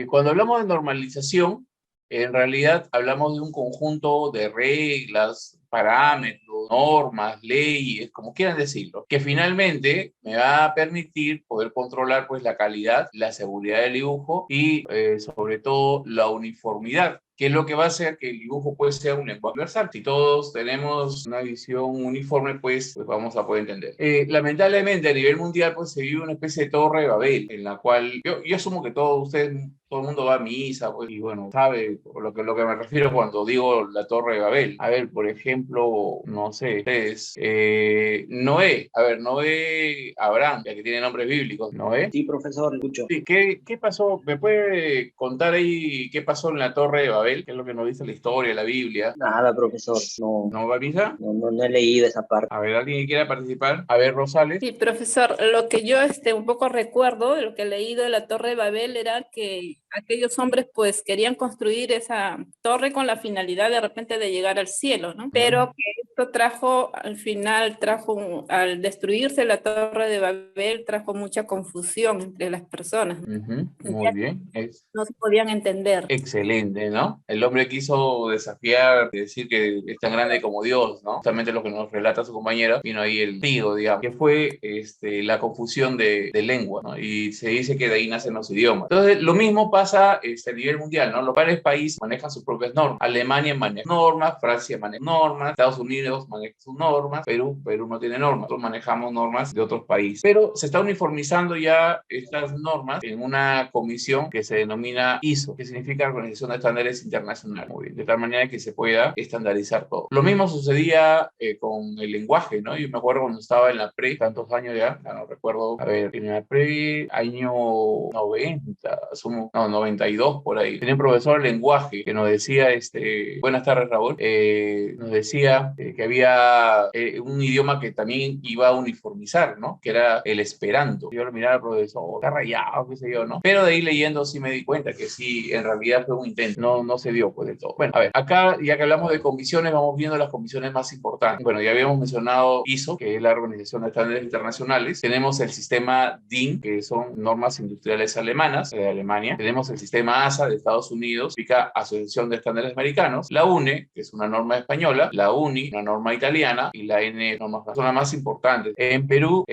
Cuando hablamos de normalización, en realidad hablamos de un conjunto de reglas, parámetros, normas, leyes, como quieran decirlo, que finalmente me va a permitir poder controlar pues la calidad, la seguridad del dibujo y sobre todo la uniformidad, que es lo que va a hacer que el dibujo pues sea un lenguaje universal. Si todos tenemos una visión uniforme, pues vamos a poder entender. Lamentablemente a nivel mundial pues se vive una especie de torre de Babel, en la cual yo asumo que todos ustedes, todo el mundo va a misa, pues, y bueno, sabe lo que me refiero cuando digo la Torre de Babel. A ver, por ejemplo, no sé, ustedes, Noé, a ver, Noé, Abraham, ya que tiene nombres bíblicos, Noé. Sí, profesor, escucho. Sí, ¿qué pasó? ¿Me puede contar ahí qué pasó en la Torre de Babel? ¿Qué es lo que nos dice la historia, la Biblia? Nada, profesor, no, ¿No va a misa? no he leído esa parte. A ver, ¿alguien que quiera participar? A ver, Rosales. Sí, profesor, lo que yo un poco recuerdo de lo que he leído de la Torre de Babel era que aquellos hombres pues querían construir esa torre con la finalidad de repente de llegar al cielo, ¿no? Pero que esto trajo, al final, al destruirse la Torre de Babel, trajo mucha confusión entre las personas, Muy ya que bien. no se podían entender. Excelente, ¿no? El hombre quiso desafiar y decir que es tan grande como Dios, ¿no? Justamente lo que nos relata su compañera, vino ahí el trigo, digamos, que fue la confusión de lengua, ¿no? Y se dice que de ahí nacen los idiomas. Entonces, lo mismo pasa a nivel mundial, ¿no? Los varios países manejan sus propias normas. Alemania maneja normas, Francia maneja normas, Estados Unidos maneja sus normas, Perú no tiene normas. Nosotros manejamos normas de otros países. Pero se está uniformizando ya estas normas en una comisión que se denomina ISO, que significa Organización de Estándares Internacionales, muy bien, de tal manera que se pueda estandarizar todo. Lo mismo sucedía con el lenguaje, ¿no? Yo me acuerdo cuando estaba en la pre, tantos años ya no recuerdo, a ver, en la pre, año 90, asumo, no, 92 por ahí, tenía un profesor de lenguaje que nos decía, buenas tardes Raúl, nos decía que había un idioma que también iba a uniformizar, ¿no? Que era el esperanto. Yo lo miraba al profesor, está rayado, qué sé yo, ¿no? Pero de ahí leyendo sí me di cuenta que sí, en realidad fue un intento, no se dio pues del todo. Bueno, a ver, acá ya que hablamos de comisiones, vamos viendo las comisiones más importantes. Bueno, ya habíamos mencionado ISO, que es la Organización de Estándares Internacionales. Tenemos el sistema DIN, que son normas industriales alemanas, de Alemania. Tenemos el sistema ASA de Estados Unidos, significa Asociación de Estándares Americanos. La UNE, que es una norma española. La UNI, una norma italiana. Y la N, normas son las más importantes. En Perú,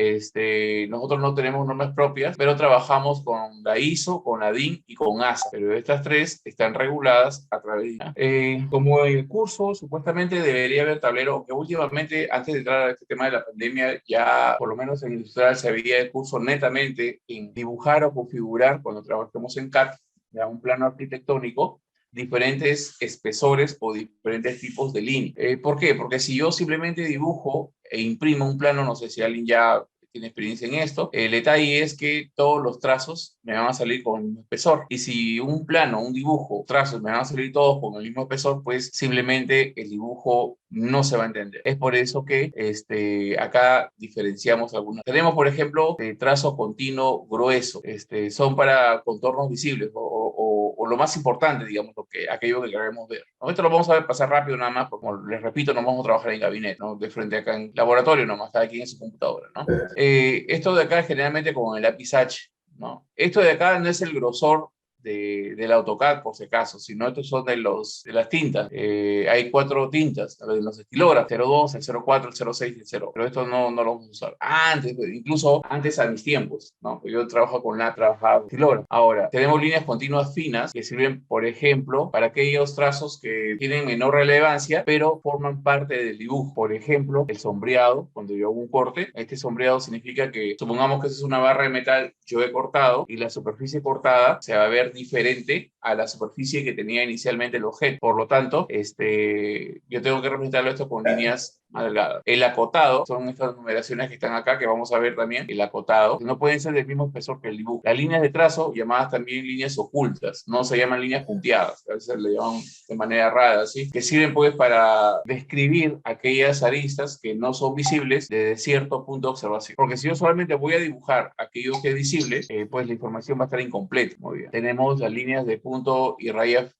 nosotros no tenemos normas propias, pero trabajamos con la ISO, con la DIN y con ASA, pero estas tres están reguladas a través de... como en el curso, supuestamente debería haber tablero, que últimamente, antes de entrar a este tema de la pandemia, ya por lo menos en industrial se veía el curso netamente en dibujar o configurar, cuando trabajamos en CAD, ya un plano arquitectónico, diferentes espesores o diferentes tipos de línea. ¿Por qué? Porque si yo simplemente dibujo e imprimo un plano, no sé si alguien ya tiene experiencia en esto, el detalle es que todos los trazos me van a salir con el mismo espesor. Y si un plano, un dibujo, trazos me van a salir todos con el mismo espesor, pues simplemente el dibujo no se va a entender. Es por eso que acá diferenciamos algunas. Tenemos, por ejemplo, trazo continuo grueso. Son para contornos visibles o lo más importante, digamos, aquello que queremos ver, ¿no? Esto lo vamos a ver pasar rápido nada más, porque como les repito, no vamos a trabajar en gabinete, ¿no? De frente acá en laboratorio nomás, cada quien en su computadora, ¿no? Esto de acá es generalmente con el lápiz H, ¿no? Esto de acá no es el grosor del AutoCAD, por si acaso, sino estos son de las tintas. Hay 4 tintas, a ver, los estilógrafos, 02, el 04, el 06 y el 0, pero esto no lo vamos a usar. Antes, incluso antes a mis tiempos, ¿no? Yo trabajo trabajaba con estilógrafo. Ahora, tenemos líneas continuas finas que sirven, por ejemplo, para aquellos trazos que tienen menor relevancia, pero forman parte del dibujo. Por ejemplo, el sombreado, cuando yo hago un corte, este sombreado significa que, supongamos que esa es una barra de metal, yo he cortado y la superficie cortada se va a ver diferente a la superficie que tenía inicialmente el objeto. Por lo tanto, yo tengo que representarlo esto con líneas más delgadas. El acotado, son estas numeraciones que están acá, que vamos a ver también, el acotado, no pueden ser del mismo espesor que el dibujo. Las líneas de trazo, llamadas también líneas ocultas, no se llaman líneas punteadas, a veces le llaman de manera rara, ¿sí? Que sirven pues para describir aquellas aristas que no son visibles desde cierto punto de observación. Porque si yo solamente voy a dibujar aquello que es visible, pues la información va a estar incompleta. Muy bien. Tenemos las líneas de punto y raya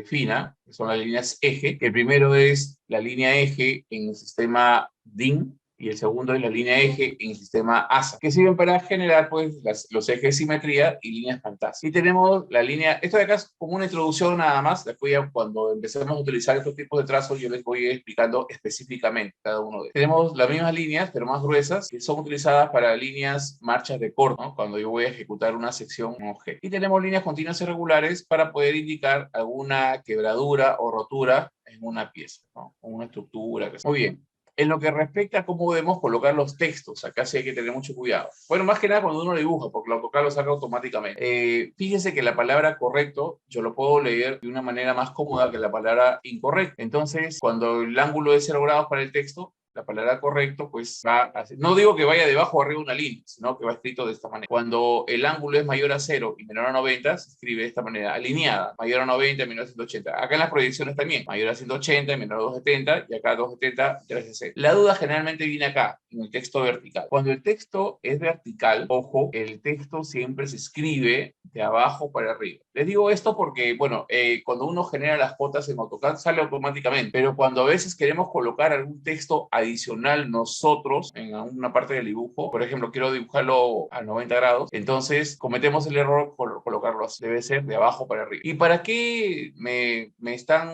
fina, que son las líneas eje, que el primero es la línea eje en el sistema DIN, y el segundo es la línea eje en el sistema ASA, que sirven para generar pues los ejes de simetría y líneas fantasmas. Y tenemos la línea, esto de acá es como una introducción nada más, después ya cuando empecemos a utilizar estos tipos de trazos yo les voy explicando específicamente cada uno de ellos. Tenemos las mismas líneas, pero más gruesas, que son utilizadas para líneas marchas de corte, ¿no? Cuando yo voy a ejecutar una sección en objeto. Y tenemos líneas continuas irregulares para poder indicar alguna quebradura o rotura en una pieza, ¿no? O una estructura. Muy bien. En lo que respecta a cómo debemos colocar los textos, acá sí hay que tener mucho cuidado. Bueno, más que nada cuando uno dibuja, porque el AutoCAD lo saca automáticamente. Fíjese que la palabra correcto yo lo puedo leer de una manera más cómoda que la palabra incorrecto. Entonces, cuando el ángulo es 0 grados para el texto, la palabra correcto, pues va así. No digo que vaya debajo o arriba de una línea, sino que va escrito de esta manera. Cuando el ángulo es mayor a 0 y menor a 90, se escribe de esta manera, alineada, mayor a 90 y menor a 180. Acá en las proyecciones también, mayor a 180 y menor a 270, y acá 270, 360. La duda generalmente viene acá, en el texto vertical. Cuando el texto es vertical, ojo, el texto siempre se escribe de abajo para arriba. Les digo esto porque, bueno, cuando uno genera las cuotas en AutoCAD sale automáticamente, pero cuando a veces queremos colocar algún texto adicional nosotros en una parte del dibujo, por ejemplo, quiero dibujarlo a 90 grados, entonces cometemos el error por colocarlo así, debe ser de abajo para arriba. ¿Y para qué me están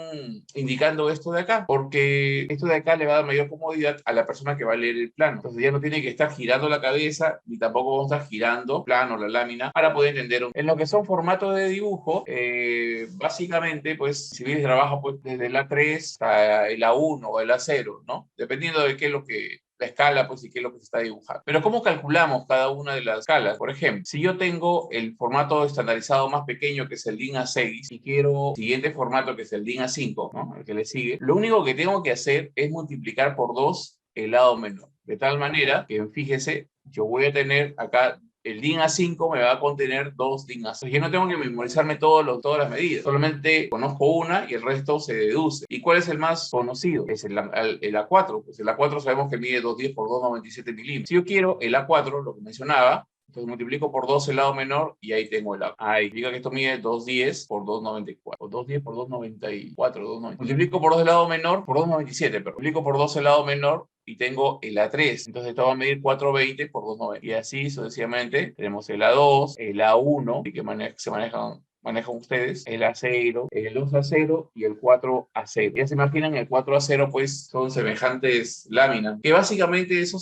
indicando esto de acá? Porque esto de acá le va a dar mayor comodidad a la persona que va a leer el plano, entonces ya no tiene que estar girando la cabeza, ni tampoco vamos a estar girando el plano, la lámina, para poder entender. En lo que son formatos de dibujo, básicamente, pues, si bien trabaja pues, desde el A3 hasta el A1 o el A0, ¿no? Dependiendo de qué es lo que la escala, pues, y qué es lo que se está dibujando. Pero ¿cómo calculamos cada una de las escalas? Por ejemplo, si yo tengo el formato estandarizado más pequeño, que es el DIN A6, y quiero el siguiente formato, que es el DIN A5, ¿no? El que le sigue, lo único que tengo que hacer es multiplicar por 2 el lado menor. De tal manera que, fíjese, yo voy a tener acá el DIN A5 me va a contener 2 DIN A6. Yo no tengo que memorizarme todas las medidas. Solamente conozco una y el resto se deduce. ¿Y cuál es el más conocido? Es el A4. Pues el A4 sabemos que mide 210 por 297 milímetros. Si yo quiero el A4, lo que mencionaba, entonces multiplico por 2 el lado menor y ahí tengo el A. Ahí diga que esto mide 210 por 294. O 210 por 294. 290. Multiplico por 2 el lado menor por 297, pero multiplico por 2 el lado menor y tengo el A3. Entonces esto va a medir 420 por 290. Y así sucesivamente tenemos el A2, el A1, y que se manejan ustedes, el A0, el 2A0 y el 4A0. Ya se imaginan, el 4A0 pues son semejantes láminas, que básicamente eso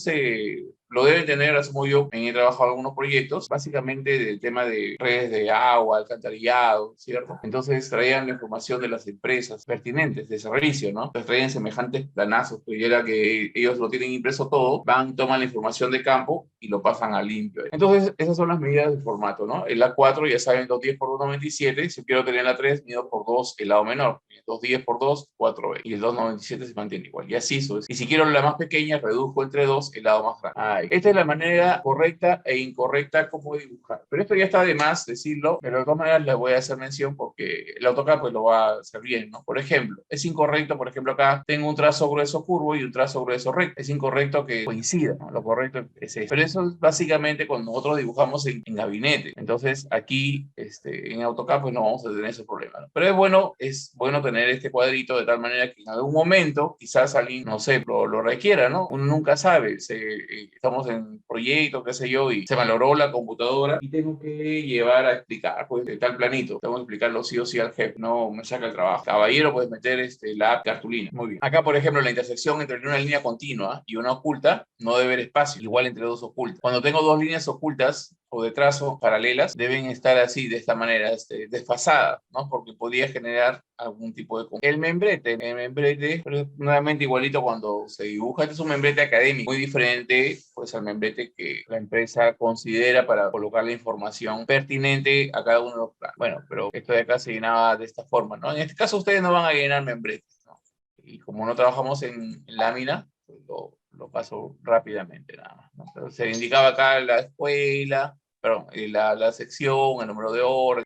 lo deben tener, asumo yo, he trabajado en algunos proyectos, básicamente del tema de redes de agua, alcantarillado, ¿cierto? Entonces traían la información de las empresas pertinentes de servicio, ¿no? Entonces traían semejantes planazos, que era que ellos lo tienen impreso todo, van, toman la información de campo y lo pasan a limpio. Entonces esas son las medidas de formato, ¿no? El A4 ya saben, 210 por 297, si quiero tener el A3, mido por 2 el lado menor, 210 por 2, 420, y el 297 se mantiene igual, y así sucesivamente. Y si quiero la más pequeña, reduzco entre 2 el lado más grande. Esta es la manera correcta e incorrecta como dibujar. Pero esto ya está de más decirlo, pero de todas maneras les voy a hacer mención porque el AutoCAD pues lo va a hacer bien, ¿no? Por ejemplo, es incorrecto, por ejemplo, acá tengo un trazo grueso curvo y un trazo grueso recto. Es incorrecto que coincida, ¿no? Lo correcto es eso. Pero eso es básicamente cuando nosotros dibujamos en gabinete. Entonces, aquí en AutoCAD pues no vamos a tener ese problema, ¿no? Pero es bueno tener este cuadrito de tal manera que en algún momento quizás alguien, no sé, lo requiera, ¿no? Uno nunca sabe. Estamos en proyecto, qué sé yo, y se valoró la computadora y tengo que llevar a explicar, pues, de tal planito. Tengo que explicarlo sí o sí al jefe, no me saca el trabajo. Caballero, puedes meter la cartulina. Muy bien. Acá, por ejemplo, la intersección entre una línea continua y una oculta no debe haber espacio, igual entre dos ocultas. Cuando tengo dos líneas ocultas o de trazo paralelas, deben estar así, de esta manera, desfasadas, ¿no? Porque podría generar algún tipo de... El membrete, pero nuevamente igualito cuando se dibuja, este es un membrete académico, muy diferente pues al membrete que la empresa considera para colocar la información pertinente a cada uno de los planos. Bueno, pero esto de acá se llenaba de esta forma, ¿no? En este caso ustedes no van a llenar membretes, ¿no? Y como no trabajamos en lámina, pues lo paso rápidamente nada más, ¿no? Pero se indicaba acá la escuela, perdón, la sección, el número de orden,